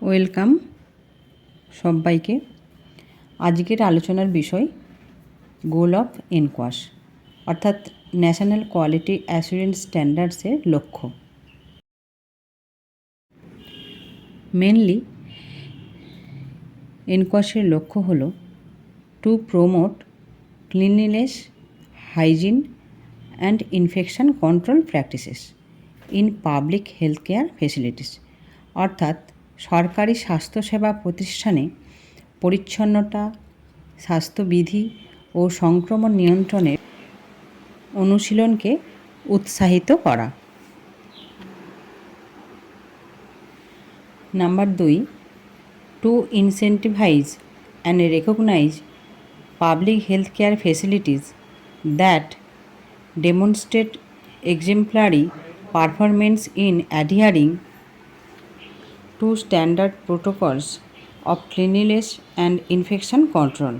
Welcome সবাইকে। আজকের আলোচনার বিষয় গোল অফ এনকোয়াশ অর্থাৎ ন্যাশনাল কোয়ালিটি অ্যাসুরেন্স স্ট্যান্ডার্ডসের লক্ষ্য। মেনলি এনকোয়াশের লক্ষ্য হল to promote cleanliness, hygiene and infection control practices in public health care facilities, অর্থাৎ সরকারি স্বাস্থ্যসেবা প্রতিষ্ঠানে পরিচ্ছন্নতা, স্বাস্থ্যবিধি ও সংক্রমণ নিয়ন্ত্রণের অনুশীলনকে উৎসাহিত করা। Number 2, to incentivise and recognise public health care facilities that demonstrate exemplary performance in adhering to standard protocols of cleanliness and infection control,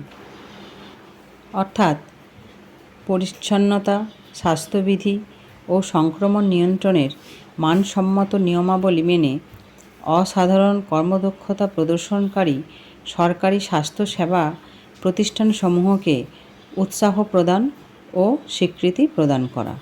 অর্থাৎ পরিচ্ছন্নতা, স্বাস্থ্যবিধি ও সংক্রমণ নিয়ন্ত্রণের মানসম্মত নিয়মাবলী মেনে অসাধারণ কর্মদক্ষতা প্রদর্শনকারী সরকারি স্বাস্থ্যসেবা প্রতিষ্ঠানসমূহকে উৎসাহ প্রদান ও স্বীকৃতি প্রদান করা।